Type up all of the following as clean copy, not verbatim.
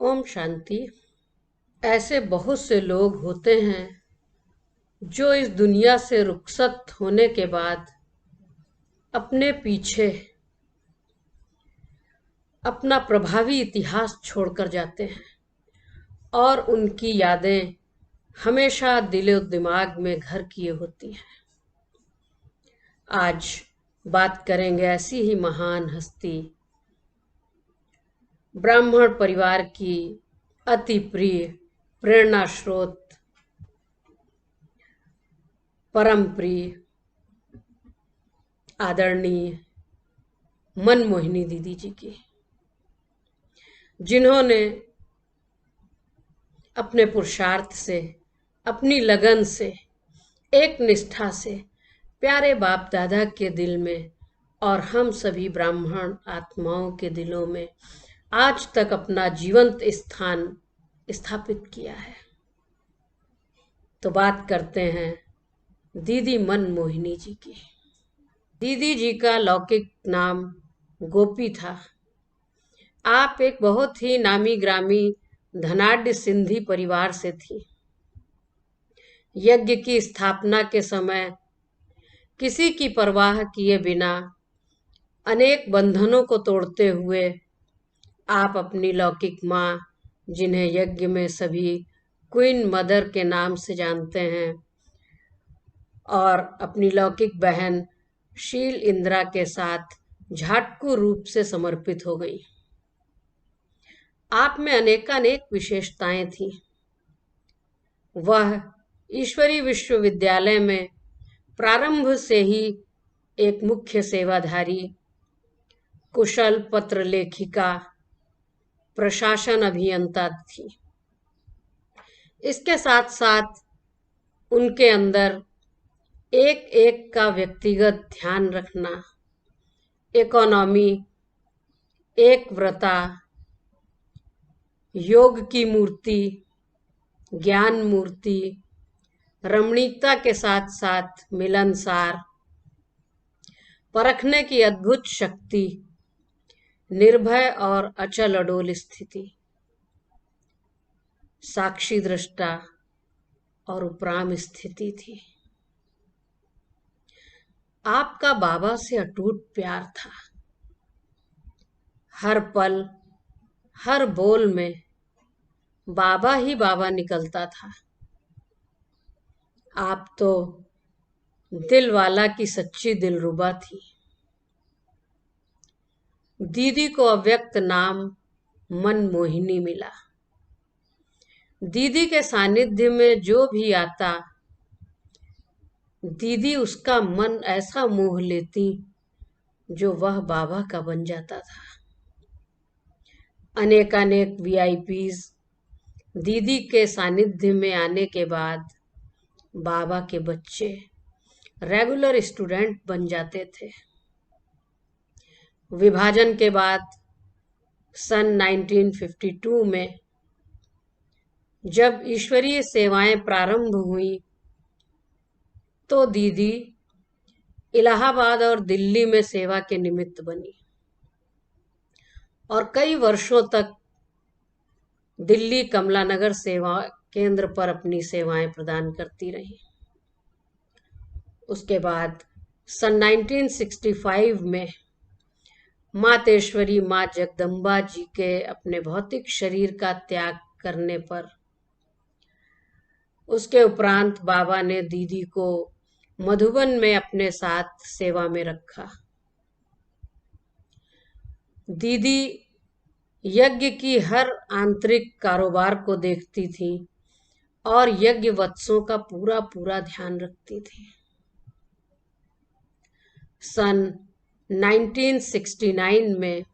ओम शांति। ऐसे बहुत से लोग होते हैं जो इस दुनिया से रुखसत होने के बाद अपने पीछे अपना प्रभावी इतिहास छोड़कर जाते हैं और उनकी यादें हमेशा दिलो दिमाग में घर किए होती हैं। आज बात करेंगे ऐसी ही महान हस्ती, ब्राह्मण परिवार की अति प्रिय, प्रेरणा स्रोत, परम प्रिय, आदरणीय मनमोहिनी दीदी जी की, जिन्होंने अपने पुरुषार्थ से, अपनी लगन से, एक निष्ठा से प्यारे बाप दादा के दिल में और हम सभी ब्राह्मण आत्माओं के दिलों में आज तक अपना जीवंत स्थान स्थापित किया है। तो बात करते हैं दीदी मनमोहिनी जी की। दीदी जी का लौकिक नाम गोपी था। आप एक बहुत ही नामी ग्रामी धनाढ्य सिंधी परिवार से थी। यज्ञ की स्थापना के समय किसी की परवाह किए बिना अनेक बंधनों को तोड़ते हुए आप अपनी लौकिक माँ, जिन्हें यज्ञ में सभी क्वीन मदर के नाम से जानते हैं, और अपनी लौकिक बहन शील इंदिरा के साथ झाटकू रूप से समर्पित हो गई। आप में अनेकानेक विशेषताएं थीं। वह ईश्वरी विश्वविद्यालय में प्रारंभ से ही एक मुख्य सेवाधारी, कुशल पत्र लेखिका, प्रशासन अभियंता थी। इसके साथ साथ उनके अंदर एक एक का व्यक्तिगत ध्यान रखना, इकोनॉमी, एक व्रता, योग की मूर्ति, ज्ञान मूर्ति, रमणीकता के साथ साथ मिलनसार, परखने की अद्भुत शक्ति, निर्भय और अचल अडोल स्थिति, साक्षी दृष्टा और उपराम स्थिति थी। आपका बाबा से अटूट प्यार था। हर पल, हर बोल में बाबा ही बाबा निकलता था। आप तो दिल वाला की सच्ची दिलरुबा थी। दीदी को अव्यक्त नाम मनमोहिनी मिला। दीदी के सानिध्य में जो भी आता, दीदी उसका मन ऐसा मोह लेती जो वह बाबा का बन जाता था। अनेकानेक वीआईपीज दीदी के सानिध्य में आने के बाद बाबा के बच्चे रेगुलर स्टूडेंट बन जाते थे। विभाजन के बाद सन 1952 में जब ईश्वरीय सेवाएं प्रारंभ हुई तो दीदी इलाहाबाद और दिल्ली में सेवा के निमित्त बनी और कई वर्षों तक दिल्ली कमलानगर सेवा केंद्र पर अपनी सेवाएं प्रदान करती रही। उसके बाद सन 1965 में मातेश्वरी माँ जगदम्बा जी के अपने भौतिक शरीर का त्याग करने पर, उसके उपरांत बाबा ने दीदी को मधुबन में अपने साथ सेवा में रखा। दीदी यज्ञ की हर आंतरिक कारोबार को देखती थी और यज्ञ वत्सों का पूरा पूरा ध्यान रखती थी। सन 1969 में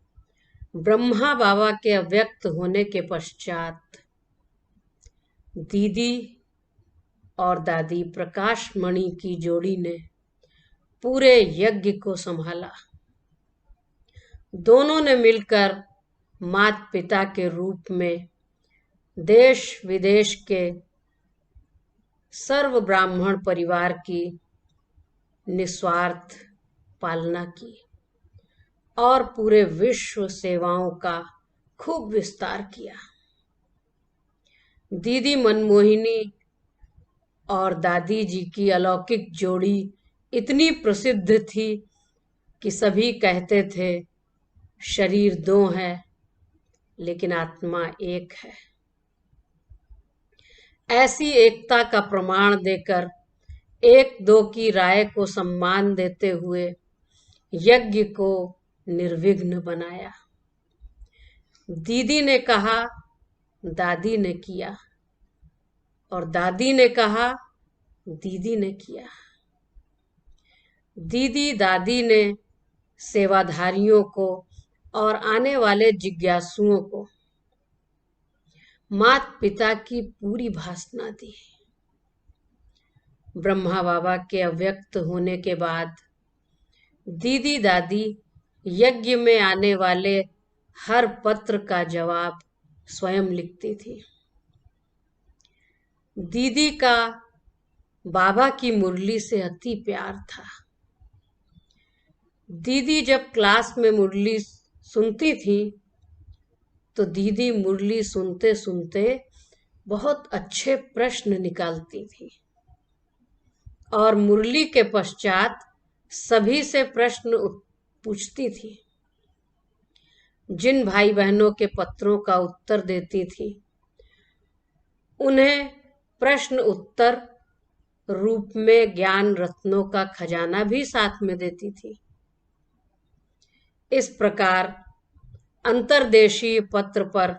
ब्रह्मा बाबा के अव्यक्त होने के पश्चात दीदी और दादी प्रकाश मणि की जोड़ी ने पूरे यज्ञ को संभाला। दोनों ने मिलकर माता पिता के रूप में देश विदेश के सर्व ब्राह्मण परिवार की निस्वार्थ पालना की और पूरे विश्व सेवाओं का खूब विस्तार किया। दीदी मनमोहिनी और दादी जी की अलौकिक जोड़ी इतनी प्रसिद्ध थी कि सभी कहते थे शरीर दो है लेकिन आत्मा एक है। ऐसी एकता का प्रमाण देकर एक दो की राय को सम्मान देते हुए यज्ञ को निर्विघ्न बनाया। दीदी ने कहा, दादी ने किया, और दादी ने कहा, दीदी ने किया। दीदी दादी ने सेवाधारियों को और आने वाले जिज्ञासुओं को माता पिता की पूरी भाषणा दी। ब्रह्मा बाबा के अव्यक्त होने के बाद दीदी दादी यज्ञ में आने वाले हर पत्र का जवाब स्वयं लिखती थी। दीदी का बाबा की मुरली से अति प्यार था। दीदी जब क्लास में मुरली सुनती थी तो दीदी मुरली सुनते सुनते बहुत अच्छे प्रश्न निकालती थी और मुरली के पश्चात सभी से प्रश्न पूछती थी। जिन भाई बहनों के पत्रों का उत्तर देती थी उन्हें प्रश्न उत्तर रूप में ज्ञान रत्नों का खजाना भी साथ में देती थी। इस प्रकार अंतर्देशीय पत्र पर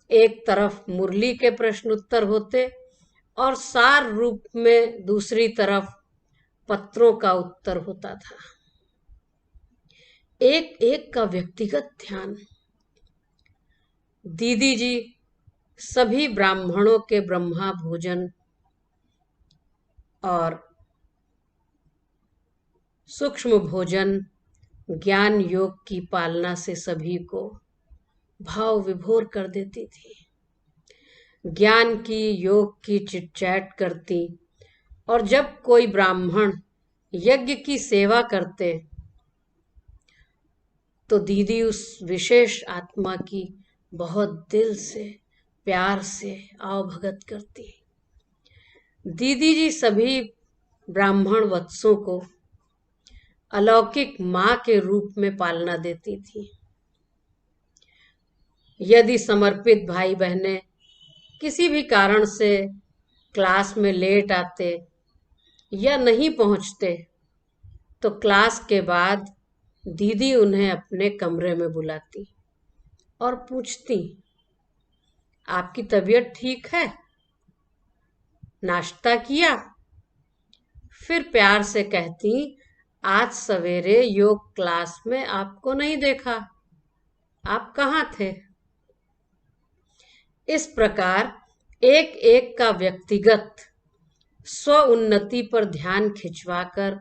एक तरफ मुरली के प्रश्न उत्तर होते और सार रूप में दूसरी तरफ पत्रों का उत्तर होता था। एक एक का व्यक्तिगत ध्यान। दीदी जी सभी ब्राह्मणों के ब्रह्मा भोजन और सूक्ष्म भोजन ज्ञान योग की पालना से सभी को भाव विभोर कर देती थी। ज्ञान की योग की चिटचैट करती और जब कोई ब्राह्मण यज्ञ की सेवा करते तो दीदी उस विशेष आत्मा की बहुत दिल से प्यार से आवभगत करती। दीदी जी सभी ब्राह्मण वत्सों को अलौकिक माँ के रूप में पालना देती थी। यदि समर्पित भाई बहनें किसी भी कारण से क्लास में लेट आते या नहीं पहुंचते तो क्लास के बाद दीदी उन्हें अपने कमरे में बुलाती और पूछती, आपकी तबीयत ठीक है? नाश्ता किया? फिर प्यार से कहती, आज सवेरे योग क्लास में आपको नहीं देखा, आप कहाँ थे? इस प्रकार एक एक का व्यक्तिगत स्व उन्नति पर ध्यान खिंचवाकर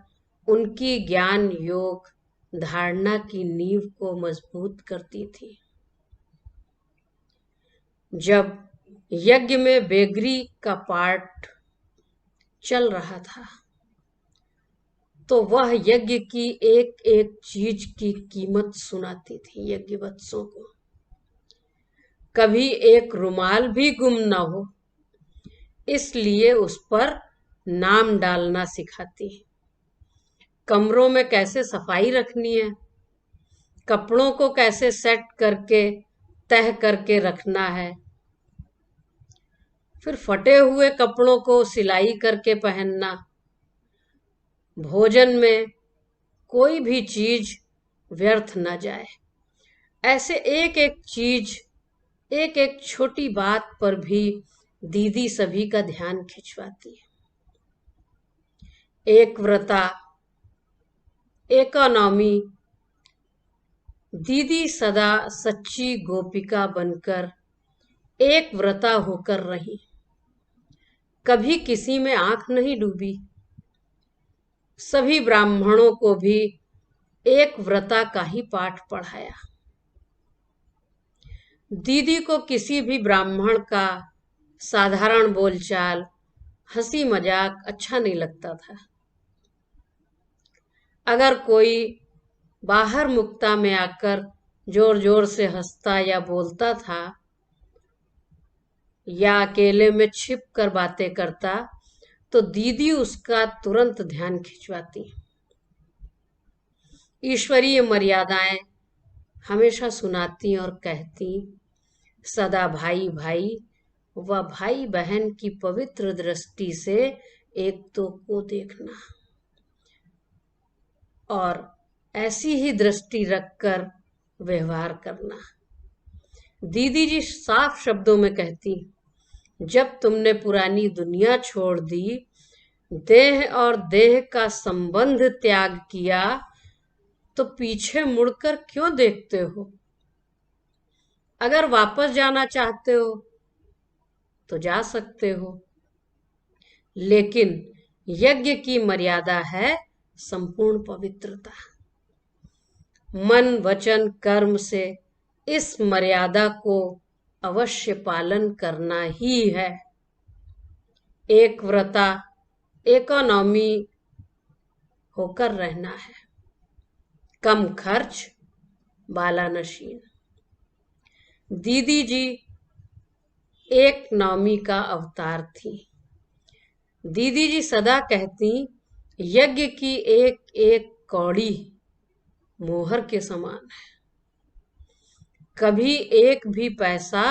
उनकी ज्ञान योग धारणा की नींव को मजबूत करती थी। जब यज्ञ में बेगरी का पाठ चल रहा था तो वह यज्ञ की एक एक चीज की कीमत सुनाती थी यज्ञवत्सों को। कभी एक रुमाल भी गुम न हो इसलिए उस पर नाम डालना सिखाती। कमरों में कैसे सफाई रखनी है, कपड़ों को कैसे सेट करके तह करके रखना है, फिर फटे हुए कपड़ों को सिलाई करके पहनना। भोजन में कोई भी चीज व्यर्थ न जाए, ऐसे एक एक चीज एक एक छोटी बात पर भी दीदी सभी का ध्यान खिंचवाती है। एक व्रता इकोनॉमी दीदी सदा सच्ची गोपिका बनकर एक व्रता होकर रही, कभी किसी में आंख नहीं डूबी। सभी ब्राह्मणों को भी एक व्रता का ही पाठ पढ़ाया। दीदी को किसी भी ब्राह्मण का साधारण बोलचाल हंसी मजाक अच्छा नहीं लगता था। अगर कोई बाहर मुक्ता में आकर जोर जोर से हंसता या बोलता था या अकेले में छिप कर बातें करता तो दीदी उसका तुरंत ध्यान खिंचवाती। ईश्वरीय मर्यादाएं हमेशा सुनाती और कहती, सदा भाई भाई व भाई बहन की पवित्र दृष्टि से एक तो को देखना और ऐसी ही दृष्टि रखकर व्यवहार करना। दीदी जी साफ शब्दों में कहती, जब तुमने पुरानी दुनिया छोड़ दी, देह और देह का संबंध त्याग किया, तो पीछे मुड़कर क्यों देखते हो? अगर वापस जाना चाहते हो तो जा सकते हो, लेकिन यज्ञ की मर्यादा है संपूर्ण पवित्रता। मन वचन कर्म से इस मर्यादा को अवश्य पालन करना ही है। एक व्रता इकोनॉमी होकर रहना है, कम खर्च बाला नशीन। दीदी जी एक नौमी का अवतार थी। दीदी जी सदा कहती, यज्ञ की एक एक कौड़ी मोहर के समान है, कभी एक भी पैसा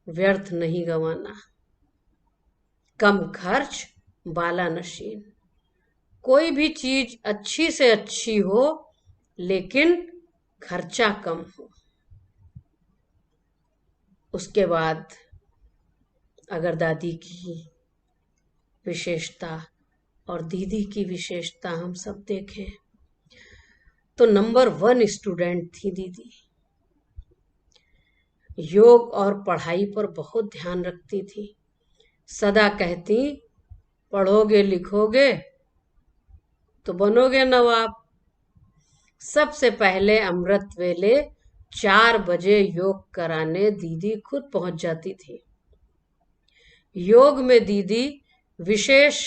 व्यर्थ नहीं गंवाना। कम खर्च बाला नशीन। कोई भी चीज अच्छी से अच्छी हो, लेकिन खर्चा कम हो। उसके बाद अगर दादी की विशेषता और दीदी की विशेषता हम सब देखें तो नंबर 1 स्टूडेंट थी दीदी। योग और पढ़ाई पर बहुत ध्यान रखती थी। सदा कहती, पढ़ोगे लिखोगे तो बनोगे नवाब। सबसे पहले अमृत वेले 4 बजे योग कराने दीदी खुद पहुंच जाती थी। योग में दीदी विशेष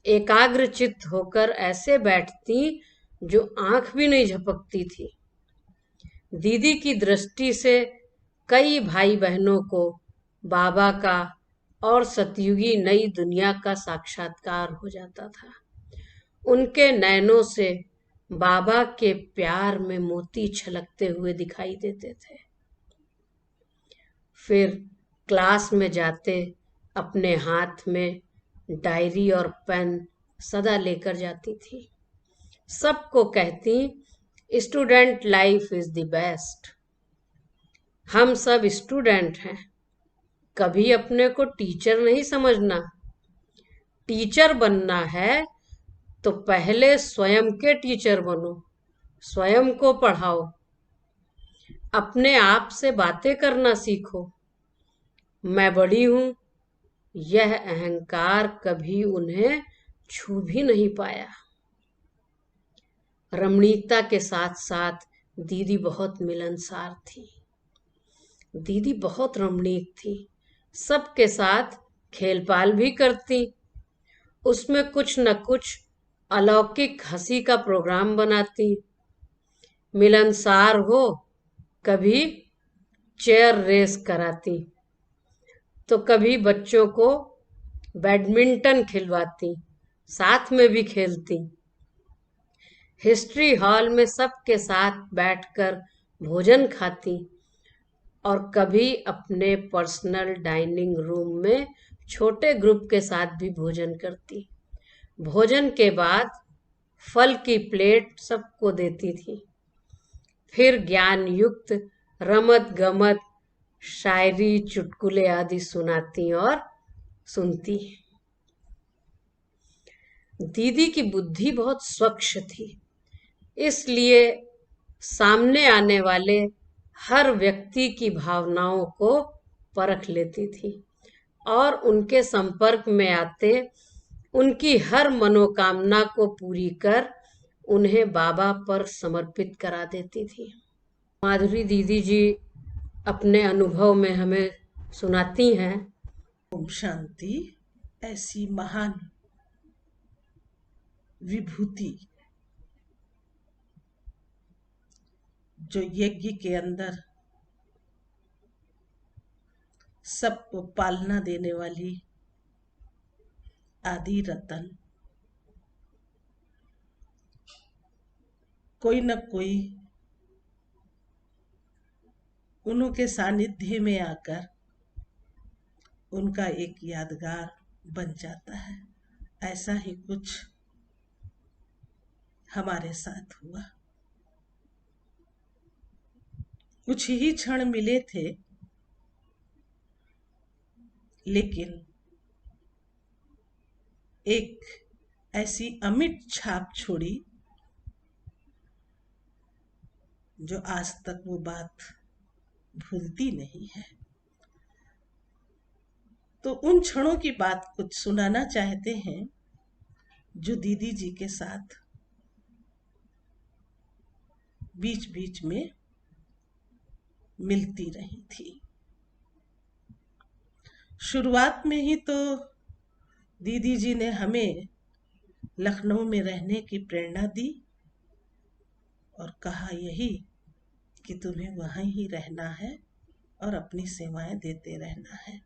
एकाग्र चित्त होकर ऐसे बैठती जो आंख भी नहीं झपकती थी। दीदी की दृष्टि से कई भाई बहनों को बाबा का और सतयुगी नई दुनिया का साक्षात्कार हो जाता था। उनके नैनों से बाबा के प्यार में मोती छलकते हुए दिखाई देते थे। फिर क्लास में जाते अपने हाथ में डायरी और पेन सदा लेकर जाती थी। सबको कहती, student life is the best. हम सब स्टूडेंट हैं, कभी अपने को टीचर नहीं समझना। टीचर बनना है तो पहले स्वयं के टीचर बनो, स्वयं को पढ़ाओ, अपने आप से बातें करना सीखो। मैं बड़ी हूं, यह अहंकार कभी उन्हें छू भी नहीं पाया। रमणीकता के साथ साथ दीदी बहुत मिलनसार थी। दीदी बहुत रमणीक थी, सबके साथ खेलपाल भी करती। उसमें कुछ न कुछ अलौकिक हंसी का प्रोग्राम बनाती। मिलनसार हो, कभी चेयर रेस कराती तो कभी बच्चों को बैडमिंटन खिलवाती, साथ में भी खेलती। हिस्ट्री हॉल में सबके साथ बैठकर भोजन खाती और कभी अपने पर्सनल डाइनिंग रूम में छोटे ग्रुप के साथ भी भोजन करती। भोजन के बाद फल की प्लेट सबको देती थी। फिर ज्ञान युक्त रमत गमत शायरी चुटकुले आदि सुनाती और सुनती। दीदी की बुद्धि बहुत स्वच्छ थी, इसलिए सामने आने वाले हर व्यक्ति की भावनाओं को परख लेती थी और उनके संपर्क में आते उनकी हर मनोकामना को पूरी कर उन्हें बाबा पर समर्पित करा देती थी। माधुरी दीदी जी अपने अनुभव में हमें सुनाती हैं, ओम शांति। ऐसी महान विभूति जो यज्ञ के अंदर सबको पालना देने वाली आदि रतन, कोई न कोई उनके सानिध्य में आकर उनका एक यादगार बन जाता है। ऐसा ही कुछ हमारे साथ हुआ। कुछ ही क्षण मिले थे, लेकिन एक ऐसी अमिट छाप छोड़ी जो आज तक वो बात भूलती नहीं है। तो उन क्षणों की बात कुछ सुनाना चाहते हैं जो दीदी जी के साथ बीच बीच में मिलती रही थी। शुरुआत में ही तो दीदी जी ने हमें लखनऊ में रहने की प्रेरणा दी और कहा यही कि तुम्हें वहीं ही रहना है और अपनी सेवाएं देते रहना है।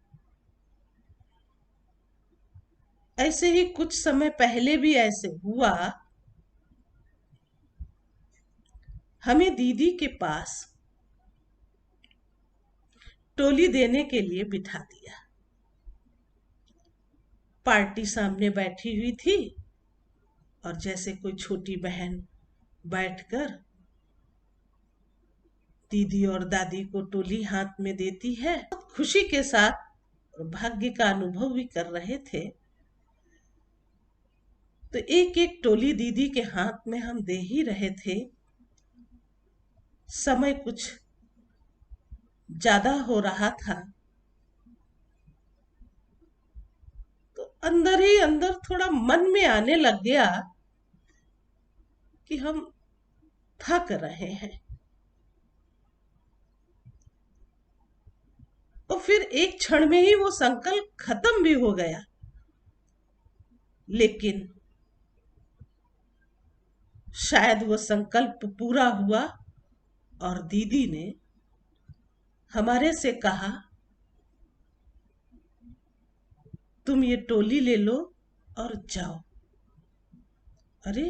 ऐसे ही कुछ समय पहले भी ऐसे हुआ। हमें दीदी के पास टोली देने के लिए बिठा दिया। पार्टी सामने बैठी हुई थी और जैसे कोई छोटी बहन बैठकर दीदी और दादी को टोली हाथ में देती है, खुशी के साथ भाग्य का अनुभव भी कर रहे थे। तो एक एक टोली दीदी के हाथ में हम दे ही रहे थे। समय कुछ ज्यादा हो रहा था, तो अंदर ही अंदर थोड़ा मन में आने लग गया कि हम थक रहे हैं। और फिर एक क्षण में ही वो संकल्प खत्म भी हो गया। लेकिन शायद वो संकल्प पूरा हुआ और दीदी ने हमारे से कहा, तुम ये टोली ले लो और जाओ। अरे,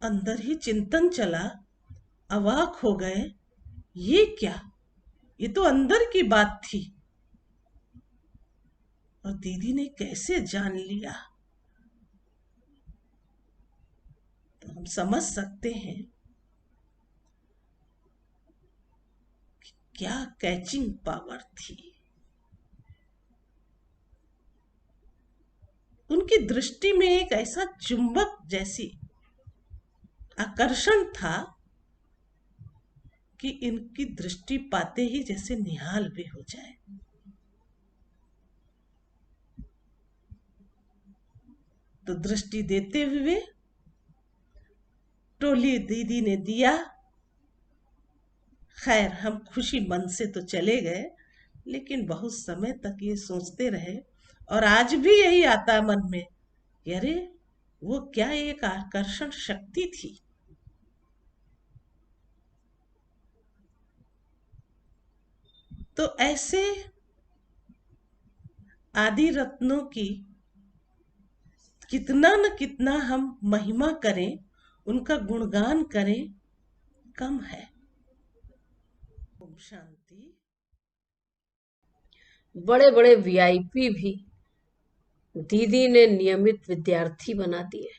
अंदर ही चिंतन चला, अवाक हो गए, ये क्या? ये तो अंदर की बात थी और दीदी ने कैसे जान लिया? तो हम समझ सकते हैं कि क्या कैचिंग पावर थी। उनकी दृष्टि में एक ऐसा चुंबक जैसी आकर्षण था कि इनकी दृष्टि पाते ही जैसे निहाल भी हो जाए। तो दृष्टि देते हुए टोली दीदी ने दिया। खैर, हम खुशी मन से तो चले गए, लेकिन बहुत समय तक ये सोचते रहे और आज भी यही आता मन में, अरे वो क्या एक आकर्षण शक्ति थी। तो ऐसे आदि रत्नों की कितना न कितना हम महिमा करें, उनका गुणगान करें, कम है। ओम शांति। बड़े बड़े वीआईपी भी दीदी ने नियमित विद्यार्थी बना दिए।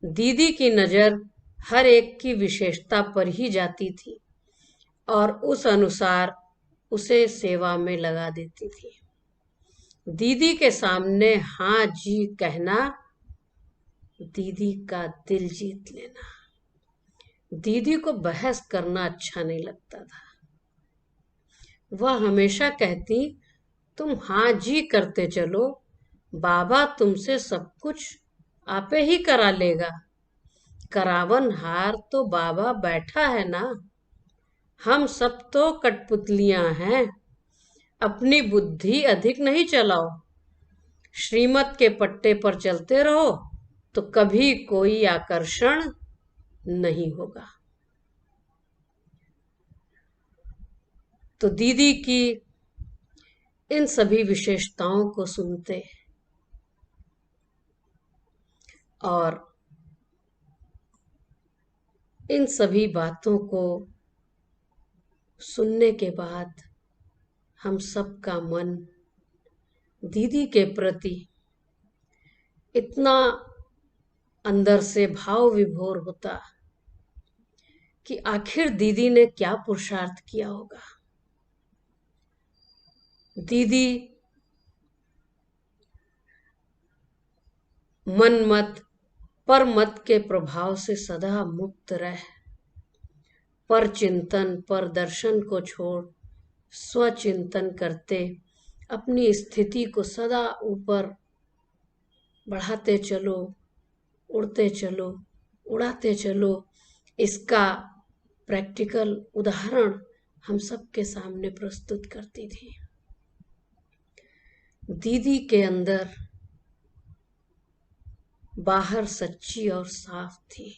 दीदी की नजर हर एक की विशेषता पर ही जाती थी और उस अनुसार उसे सेवा में लगा देती थी। दीदी के सामने हाँ जी कहना, दीदी का दिल जीत लेना। दीदी को बहस करना अच्छा नहीं लगता था। वह हमेशा कहती, तुम हाँ जी करते चलो, बाबा तुमसे सब कुछ आपे ही करा लेगा। करावन हार तो बाबा बैठा है ना। हम सब तो कठपुतलियां हैं, अपनी बुद्धि अधिक नहीं चलाओ। श्रीमत के पट्टे पर चलते रहो तो कभी कोई आकर्षण नहीं होगा। तो दीदी की इन सभी विशेषताओं को सुनते और इन सभी बातों को सुनने के बाद हम सबका मन दीदी के प्रति इतना अंदर से भाव विभोर होता कि आखिर दीदी ने क्या पुरुषार्थ किया होगा। दीदी मन मत पर मत के प्रभाव से सदा मुक्त रह, पर चिंतन पर दर्शन को छोड़ स्वचिंतन करते अपनी स्थिति को सदा ऊपर बढ़ाते चलो, उड़ते चलो, उड़ाते चलो। इसका प्रैक्टिकल उदाहरण हम सबके सामने प्रस्तुत करती थी। दीदी के अंदर बाहर सच्ची और साफ थी,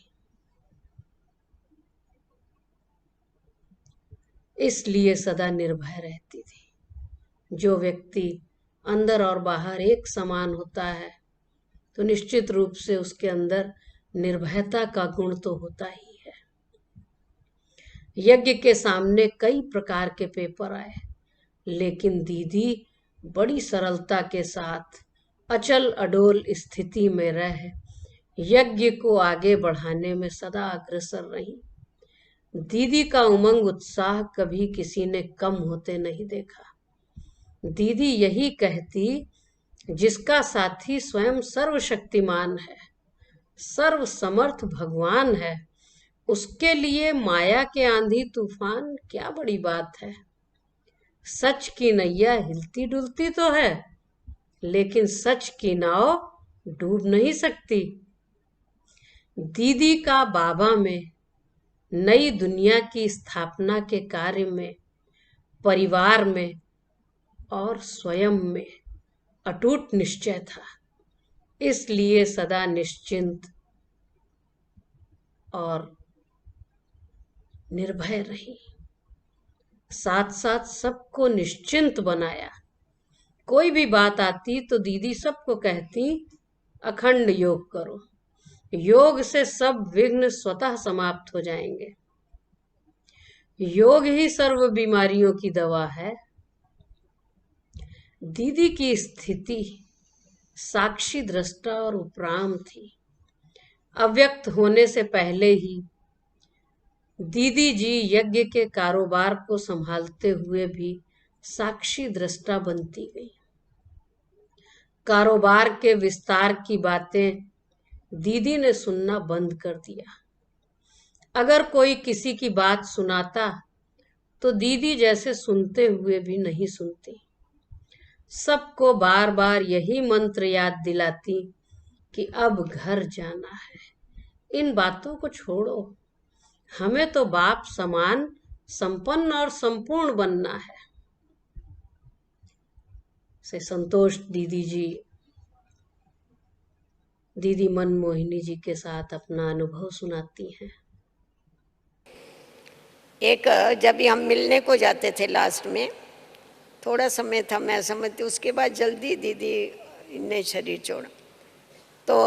इसलिए सदा निर्भय रहती थी। जो व्यक्ति अंदर और बाहर एक समान होता है तो निश्चित रूप से उसके अंदर निर्भयता का गुण तो होता ही है। यज्ञ के सामने कई प्रकार के पेपर आए, लेकिन दीदी बड़ी सरलता के साथ अचल अडोल स्थिति में रह यज्ञ को आगे बढ़ाने में सदा अग्रसर रही। दीदी का उमंग उत्साह कभी किसी ने कम होते नहीं देखा। दीदी यही कहती, जिसका साथी स्वयं सर्वशक्तिमान है, सर्व समर्थ भगवान है, उसके लिए माया के आंधी तूफान क्या बड़ी बात है। सच की नैया हिलती डुलती तो है, लेकिन सच की नाव डूब नहीं सकती। दीदी का बाबा में नई दुनिया की स्थापना के कार्य में, परिवार में और स्वयं में अटूट निश्चय था, इसलिए सदा निश्चिंत और निर्भय रही। साथ साथ सबको निश्चिंत बनाया। कोई भी बात आती तो दीदी सबको कहती, अखंड योग करो, योग से सब विघ्न स्वतः समाप्त हो जाएंगे। योग ही सर्व बीमारियों की दवा है। दीदी की स्थिति साक्षी दृष्टा और उपराम थी। अव्यक्त होने से पहले ही दीदी जी यज्ञ के कारोबार को संभालते हुए भी साक्षी दृष्टा बनती गई। कारोबार के विस्तार की बातें दीदी ने सुनना बंद कर दिया। अगर कोई किसी की बात सुनाता तो दीदी जैसे सुनते हुए भी नहीं सुनती। सबको बार बार यही मंत्र याद दिलाती कि अब घर जाना है। इन बातों को छोड़ो, हमें तो बाप समान संपन्न और संपूर्ण बनना है। से संतोष दीदी मनमोहिनी जी के साथ अपना अनुभव सुनाती हैं। एक जब भी हम मिलने को जाते थे, लास्ट में थोड़ा समय था मैं समझती, उसके बाद जल्दी दीदी ने शरीर छोड़ा। तो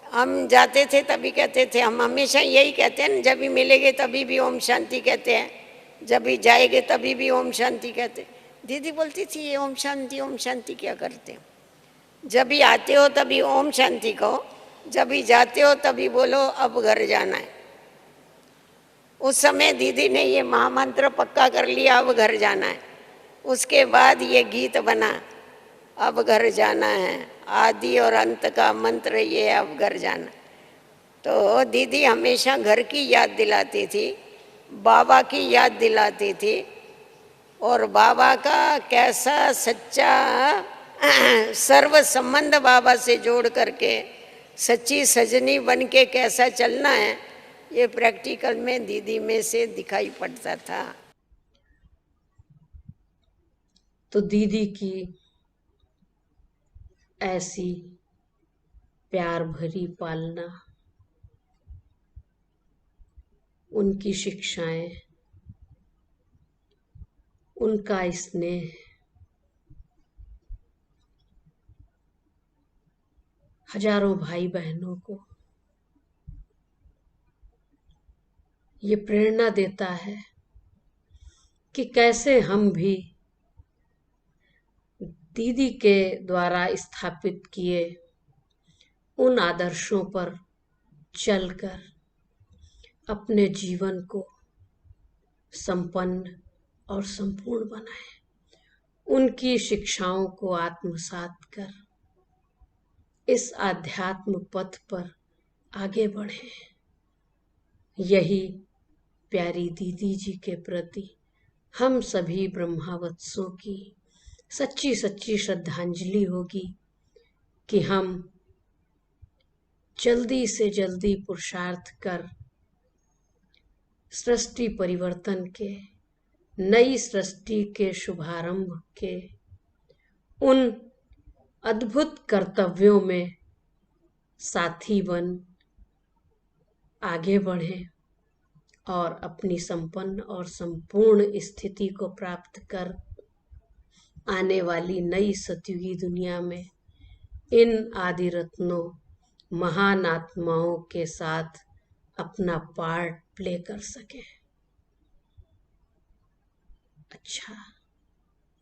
हम जाते थे तभी कहते थे, हम हमेशा यही कहते हैं, जब भी मिलेंगे तभी भी ओम शांति कहते हैं, जब भी जाएंगे तभी भी ओम शांति कहते हैं। दीदी बोलती थी, ये ओम शांति क्या करते हो? जब भी आते हो तभी ओम शांति कहो, जब भी जाते हो तभी बोलो अब घर जाना है। उस समय दीदी ने ये महामंत्र पक्का कर लिया, अब घर जाना है। उसके बाद ये गीत बना, अब घर जाना है, आदि और अंत का मंत्र ये, अब घर जाना। तो दीदी हमेशा घर की याद दिलाती थी, बाबा की याद दिलाती थी, और बाबा का कैसा सच्चा सर्व संबंध बाबा से जोड़ करके सच्ची सजनी बन के कैसा चलना है, ये प्रैक्टिकल में दीदी में से दिखाई पड़ता था। तो दीदी की ऐसी प्यार भरी पालना, उनकी शिक्षाएं, उनका स्नेह हजारों भाई बहनों को ये प्रेरणा देता है कि कैसे हम भी दीदी के द्वारा स्थापित किए उन आदर्शों पर चलकर अपने जीवन को संपन्न और संपूर्ण बनाएं, उनकी शिक्षाओं को आत्मसात कर इस आध्यात्म पथ पर आगे बढ़ें। यही प्यारी दीदी जी के प्रति हम सभी ब्रह्मावत्सों की सच्ची सच्ची श्रद्धांजलि होगी कि हम जल्दी से जल्दी पुरुषार्थ कर सृष्टि परिवर्तन के, नई सृष्टि के शुभारंभ के उन अद्भुत कर्तव्यों में साथी बन आगे बढ़ें और अपनी संपन्न और संपूर्ण स्थिति को प्राप्त कर आने वाली नई सतयुगी दुनिया में इन आदि रत्नों महान आत्माओं के साथ अपना पार्ट प्ले कर सके। अच्छा,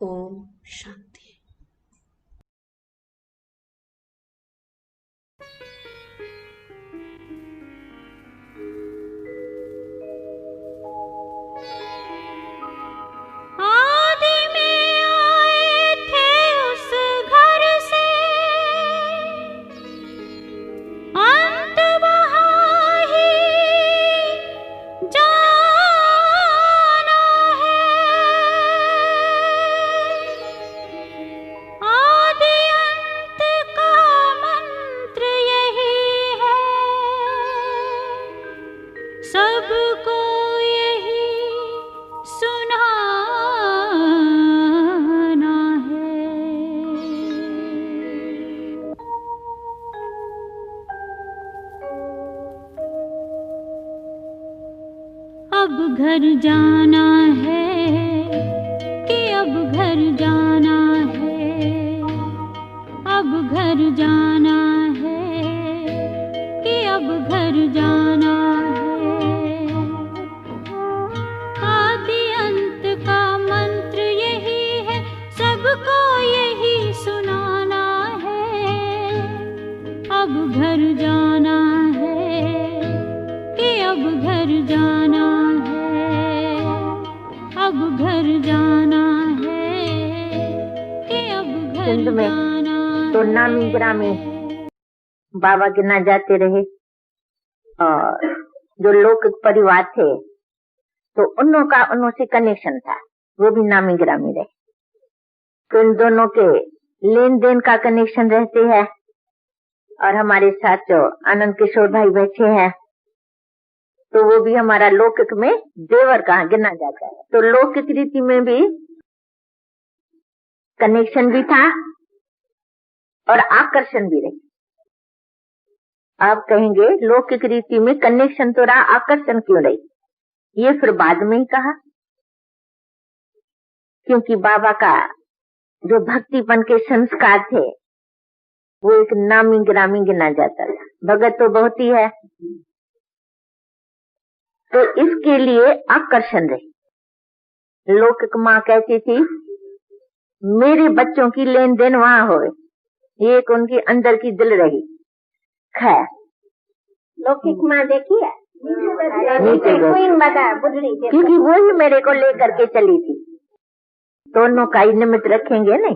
ओम शांति। घर जाना है कि अब घर जाना है, अब घर जाना है कि अब घर जाना है। आदि अंत का मंत्र यही है, सबको यही सुनाना है। अब घर जाना है कि अब घर जाना है, अब घर जाना है कि अब घर सिंध में जाना तो नामी ग्रामी बाबा गिना जाते रहे और जो लोक परिवार थे तो उन्हों से कनेक्शन था, वो भी नामी ग्रामी रहे। तो इन दोनों के लेन देन का कनेक्शन रहते हैं। और हमारे साथ जो आनंद किशोर भाई बैठे हैं तो वो भी हमारा लौकिक में देवर का गिना जाता है। तो लौकिक रीति में भी कनेक्शन भी था और आकर्षण भी रही। आप कहेंगे लौकिक रीति में कनेक्शन तो रहा, आकर्षण क्यों रही? ये फिर बाद में ही कहा, क्योंकि बाबा का जो भक्तिपन के संस्कार थे वो एक नामी ग्रामी गिना जाता था। भगत तो बहुत ही है, तो इसके लिए आकर्षण रही। लौकिक माँ कहती थी मेरे बच्चों की लेन देन वहां होवे, ये एक उनकी अंदर की दिल रही। खैर लौकिक माँ देखी है क्योंकि वो ही मेरे को लेकर के चली थी। दोनों का ही निमित्त रखेंगे नहीं।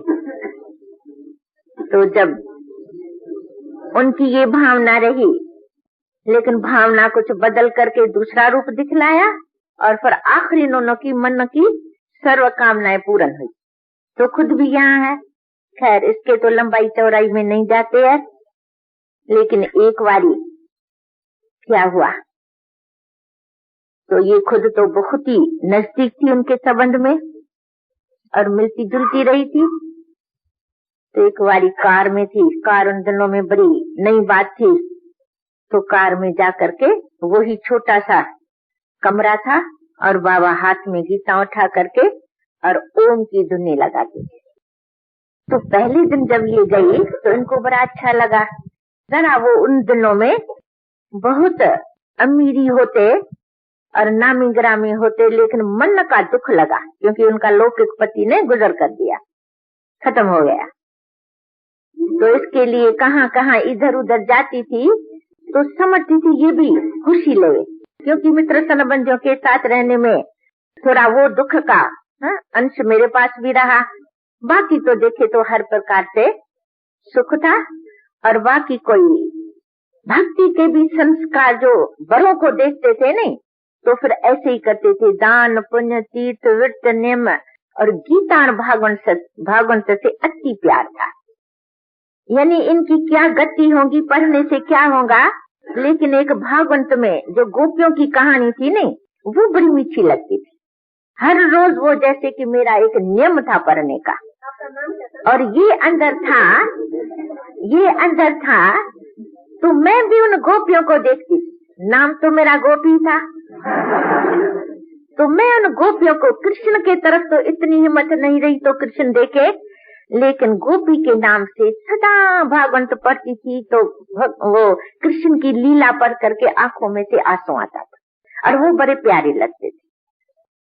तो जब उनकी ये भावना रही, लेकिन भावना कुछ बदल करके दूसरा रूप दिखलाया और फिर आखिरी दोनों की मन की सर्व कामनाएं पूर्ण हुई। तो खुद भी यहाँ है। खैर इसके तो लंबाई चौड़ाई में नहीं जाते हैं, लेकिन एक बारी क्या हुआ तो ये खुद तो बहुत ही नजदीक थी उनके संबंध में और मिलती जुलती रही थी। तो एक बारी कार में थी, कार उन दिनों में बड़ी नई बात थी। तो कार में जाकर के वही छोटा सा कमरा था और बाबा हाथ में गीता उठा करके और ओम की धुनी लगाते थे। तो पहले दिन जब ये गई तो इनको बड़ा अच्छा लगा जरा वो उन दिनों में बहुत अमीरी होते और नामी ग्रामी होते, लेकिन मन का दुख लगा क्योंकि उनका लौकिक पति ने गुजर कर दिया, खत्म हो गया। तो इसके लिए कहाँ कहाँ इधर उधर जाती थी तो समझती थी ये भी खुशी ले, क्योंकि मित्र संबंधियों के साथ रहने में थोड़ा वो दुख का अंश मेरे पास भी रहा। बाकी तो देखे तो हर प्रकार से सुख था, और बाकी कोई भक्ति के भी संस्कार जो बड़ों को देखते थे नहीं, तो फिर ऐसे ही करते थे। दान पुण्य तीर्थ व्रत नियम और गीता और भागवत से अति प्यार था। यानी इनकी क्या गति होगी, पढ़ने से क्या होगा, लेकिन एक भागवत में जो गोपियों की कहानी थी नहीं, वो बड़ी मीठी लगती थी। हर रोज वो जैसे कि मेरा एक नियम था पढ़ने का। और ये अंदर था तो मैं भी उन गोपियों को देखती थी। नाम तो मेरा गोपी था, तो मैं उन गोपियों को, कृष्ण के तरफ तो इतनी हिम्मत नहीं रही तो कृष्ण देखे, लेकिन गोपी के नाम से सदा भागवत पढ़ती थी। तो वो कृष्ण की लीला पढ़ करके आंखों में से आंसू आता था और वो बड़े प्यारे लगते थे।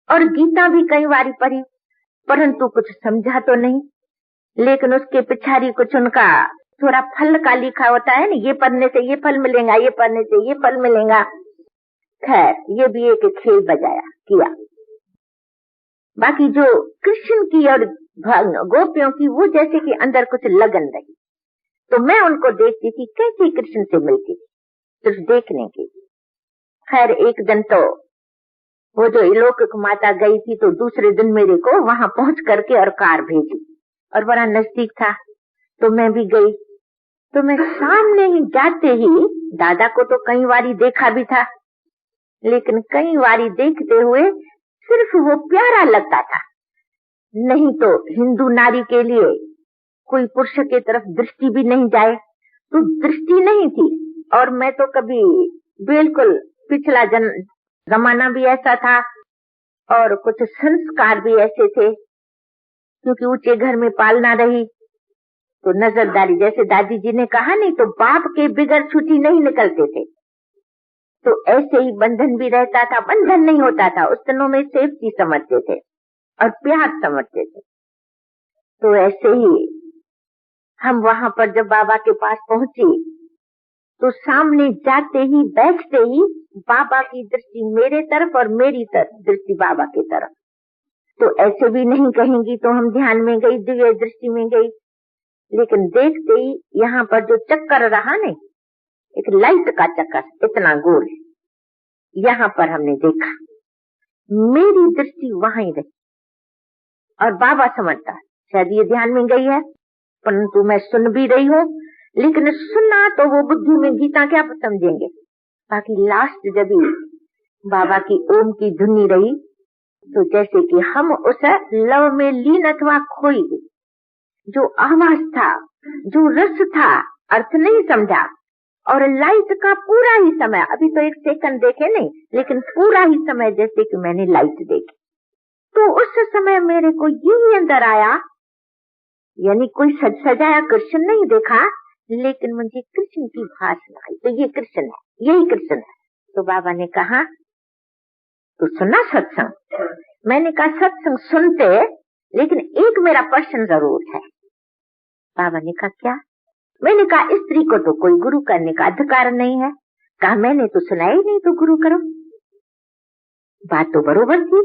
और गीता भी कई बारी पढ़ी, परंतु कुछ समझा तो नहीं, लेकिन उसके पिछाड़ी कुछ उनका थोड़ा फल का लिखा होता है ना, ये पढ़ने से ये फल मिलेगा, ये पढ़ने से ये फल मिलेगा। खैर ये भी एक खेल बजाया किया। बाकी जो कृष्ण की और गोपियों की, वो जैसे कि अंदर कुछ लगन रही, तो मैं उनको देखती थी कैसे कृष्ण से मिलती थी, सिर्फ देखने की। खैर एक दिन तो वो जो इलोक माता गई थी, तो दूसरे दिन मेरे को वहां पहुंच करके और कार भेजी, और बड़ा नजदीक था तो मैं भी गई। तो मैं सामने ही जाते ही, दादा को तो कई बारी देखा भी था, लेकिन कई बारी देखते हुए सिर्फ वो प्यारा लगता था। नहीं तो हिंदू नारी के लिए कोई पुरुष के तरफ दृष्टि भी नहीं जाए, तो दृष्टि नहीं थी। और मैं तो कभी बिल्कुल पिछला जमाना भी ऐसा था, और कुछ संस्कार भी ऐसे थे, क्योंकि ऊंचे घर में पालना रही, तो नजरदारी, जैसे दादी जी ने कहा नहीं, तो बाप के बिगड़ छुट्टी नहीं निकलते थे। तो ऐसे ही बंधन भी रहता था, बंधन नहीं होता था उस दिनों में, सेफ्टी समझते थे और प्यार समझते थे। तो ऐसे ही हम वहां पर जब बाबा के पास पहुंची, तो सामने जाते ही बैठते ही बाबा की दृष्टि मेरे तरफ और मेरी दृष्टि बाबा की तरफ। तो ऐसे भी नहीं कहेंगी तो हम ध्यान में गई, दिव्य दृष्टि में गई, लेकिन देखते ही यहाँ पर जो चक्कर रहा नहीं, एक लाइट का चक्कर इतना गोल, यहाँ पर हमने देखा, मेरी दृष्टि वहां ही रही। और बाबा समझता शायद ये ध्यान में गई है, परंतु मैं सुन भी रही हूँ, लेकिन सुनना तो वो बुद्धि में गीता क्या समझेंगे। बाकी लास्ट जब बाबा की ओम की धुनी रही, तो जैसे कि हम उस लव में लीन अथवा खोई गई। जो आवाज था, जो रस था, अर्थ नहीं समझा, और लाइट का पूरा ही समय, अभी तो एक सेकंड देखे नहीं, लेकिन पूरा ही समय जैसे कि मैंने लाइट देखी। तो उस समय मेरे को यही अंदर आया, यानी कोई सज सजाया कृष्ण नहीं देखा, लेकिन मुझे कृष्ण की भाषा आई, तो ये कृष्ण है, यही कृष्ण है। तो बाबा ने कहा तो सुना सत्संग? मैंने कहा सत्संग सुनते, लेकिन एक मेरा प्रश्न जरूर है। बाबा ने कहा क्या? मैंने कहा स्त्री को तो कोई गुरु करने का अधिकार नहीं है। कहा मैंने तो सुना ही नहीं, तो गुरु करो। बात तो बरोबर थी,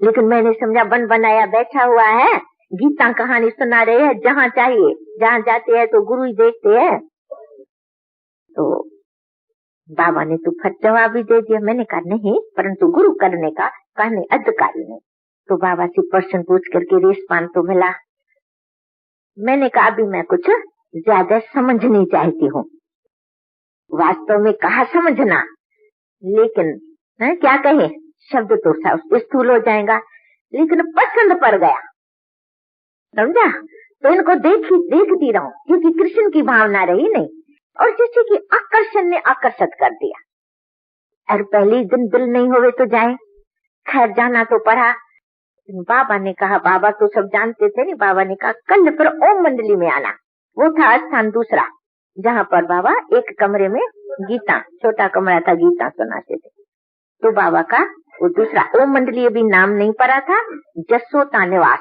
लेकिन मैंने समझा बन बनाया बैठा हुआ है, गीता कहानी सुना रहे हैं, जहाँ चाहिए जहाँ जाते हैं तो गुरु ही देखते हैं। तो बाबा ने तो फट जवाब भी दे दिया। मैंने कहा नहीं, परंतु गुरु करने का कहने अधिकारी नहीं। तो बाबा से प्रश्न पूछ करके रेस्पान तो मिला। मैंने कहा अभी मैं कुछ ज्यादा समझनी चाहती हूँ। वास्तव में कहा समझना, लेकिन क्या कहे, शब्द तो स्थूल हो जाएगा, लेकिन पसंद पड़ गया, समझा? तो इनको देखती रहूं, क्योंकि कृष्ण की भावना रही नहीं, और जैसे कि आकर्षण ने आकर्षित कर दिया। और पहले दिन दिल नहीं होवे तो जाए, खैर जाना तो पड़ा। बाबा ने कहा, बाबा तो सब जानते थे नहीं, बाबा ने कहा कल फिर ओम मंडली में आना। वो था स्थान दूसरा, जहाँ पर बाबा एक कमरे में गीता, छोटा कमरा था, गीता सुनाते थे। तो बाबा का वो दूसरा ओम मंडलीय भी नाम नहीं पड़ा था, जसोता निवास,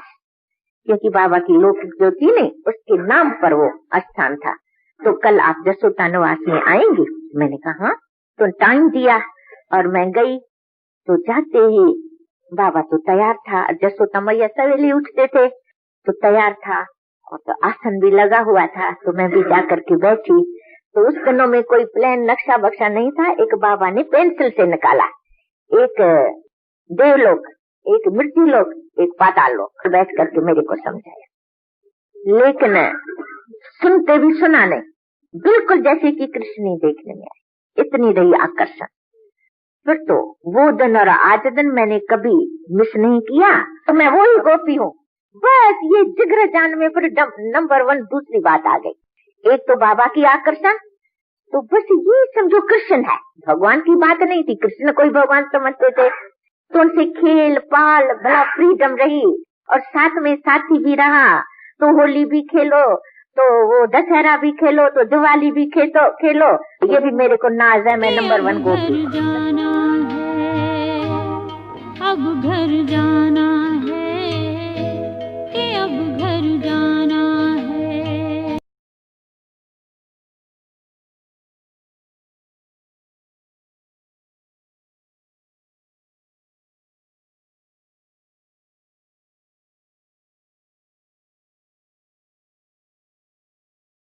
क्योंकि बाबा की लौकिक जो थी नहीं उसके नाम पर वो स्थान था। तो कल आप जसोता निवास में आएंगे? मैंने कहा हाँ। तो टाइम दिया और मैं गई। तो जाते ही बाबा तो तैयार था, जसोता मैया सवेरे उठते थे तो तैयार था, और तो आसन भी लगा हुआ था। तो मैं भी जाकर के बैठी। तो उस दिनों में कोई प्लान नक्शा बक्शा नहीं था। एक बाबा ने पेंसिल से निकाला, एक देवलोक, एक मृत्यु लोक, एक पाताल लोक, बैठ करके मेरे को समझाया। लेकिन सुनते भी सुना नहीं, बिल्कुल जैसे कि कृष्ण देखने में आए, इतनी रही आकर्षण। फिर तो वो दिन और आज दिन मैंने कभी मिस नहीं किया। तो मैं वही गोपी हूँ, बस ये जिगर जान में फिर नंबर 1 दूसरी बात आ गई। एक तो बाबा की आकर्षण, तो बस ये समझो कृष्ण है, भगवान की बात नहीं थी। कृष्ण कोई भगवान समझते थे, तो उनसे खेल पाल बड़ा फ्रीडम रही, और साथ में साथी भी रहा। तो होली भी खेलो, तो वो दशहरा भी खेलो, तो दिवाली भी खेलो। ये भी मेरे को नाज है, मैं नंबर 1 गोपी। जाना है, अब घर जाना है, कि अब घर जाना